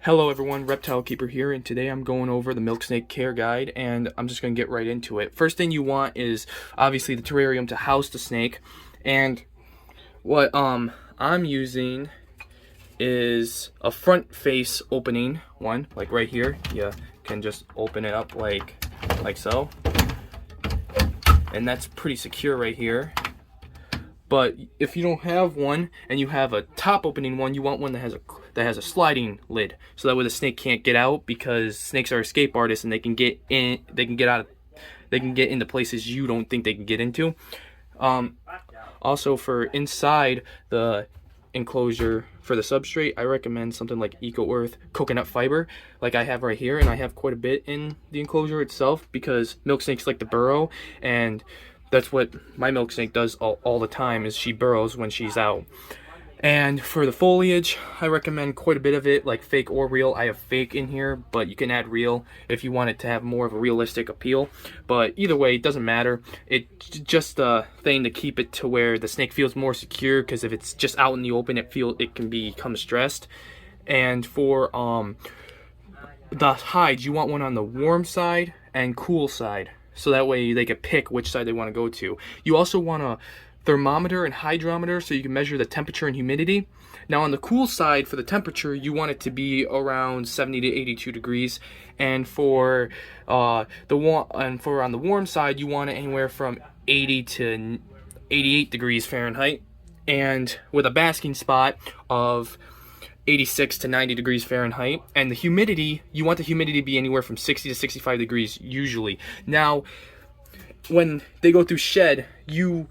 Hello everyone, Reptile Keeper here, and today I'm going over the milk snake care guide, and I'm just going to get right into it. First thing you want is obviously the terrarium to house the snake, and what I'm using is a front face opening one, like right here. You can just open it up like so, and that's pretty secure right here. But if you don't have one and you have a top opening one, you want one that has a sliding lid, so that way the snake can't get out, because snakes are escape artists and they can get into places you don't think they can get into. Also, for inside the enclosure for the substrate, I recommend something like EcoEarth coconut fiber, like I have right here, and I have quite a bit in the enclosure itself because milk snakes like to burrow, and that's what my milk snake does all the time, is she burrows when she's out. And for the foliage, I recommend quite a bit of it, like fake or real. I have fake in here, but you can add real if you want it to have more of a realistic appeal. But either way, it doesn't matter. It's just a thing to keep it to where the snake feels more secure, because if it's just out in the open, it can become stressed. And for the hides, you want one on the warm side and cool side, so that way they can pick which side they want to go to. You also want a thermometer and hydrometer so you can measure the temperature and humidity. Now on the cool side, for the temperature, you want it to be around 70 to 82 degrees, and for on the warm side, you want it anywhere from 80 to 88 degrees Fahrenheit, and with a basking spot of 86 to 90 degrees Fahrenheit. And the humidity, you want the humidity to be anywhere from 60 to 65 degrees usually. Now, when they go through shed, you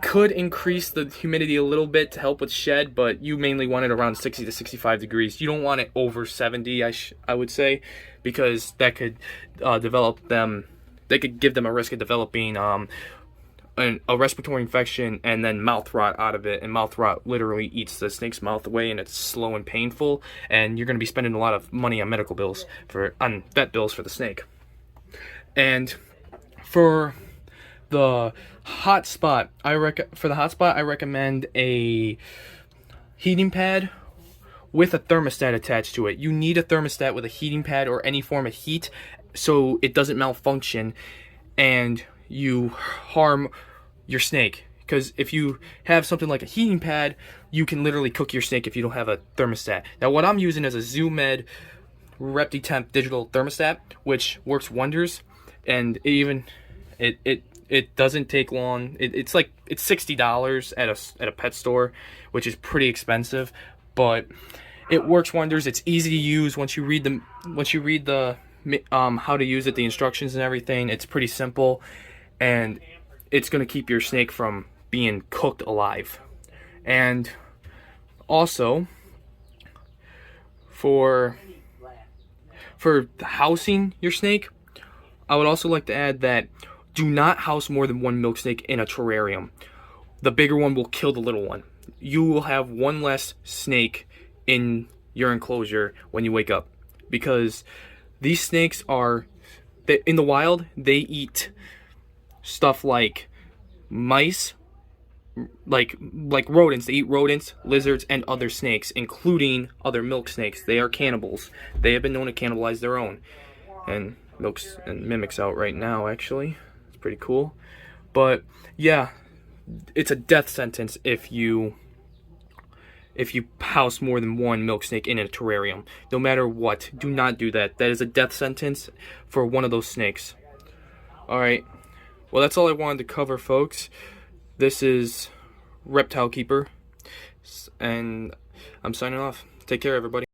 could increase the humidity a little bit to help with shed, but you mainly want it around 60 to 65 degrees. You don't want it over 70, I would say, because that could give them a risk of developing a respiratory infection and then mouth rot out of it. And mouth rot literally eats the snake's mouth away, and it's slow and painful, and you're going to be spending a lot of money on medical bills, on vet bills for the snake. And for the hot spot, I recommend a heating pad with a thermostat attached to it. You need a thermostat with a heating pad or any form of heat so it doesn't malfunction and you harm your snake. Because if you have something like a heating pad, you can literally cook your snake if you don't have a thermostat. Now what I'm using is a ZooMed ReptiTemp digital thermostat, which works wonders, and it doesn't take long. It's $60 at a pet store, which is pretty expensive, but it works wonders. It's easy to use once you read the how to use it, the instructions and everything. It's pretty simple, and it's going to keep your snake from being cooked alive. And also for housing your snake, I would also like to add that do not house more than one milk snake in a terrarium. The bigger one will kill the little one. You will have one less snake in your enclosure when you wake up, because these snakes in the wild, they eat stuff like mice, like rodents. They eat rodents, lizards, and other snakes, including other milk snakes. They are cannibals. They have been known to cannibalize their own. And Mimic's out right now, actually. It's pretty cool. But yeah, it's a death sentence if you house more than one milk snake in a terrarium. No matter what, do not do that. That is a death sentence for one of those snakes. Alright, well, that's all I wanted to cover, folks. This is Reptile Keeper, and I'm signing off. Take care, everybody.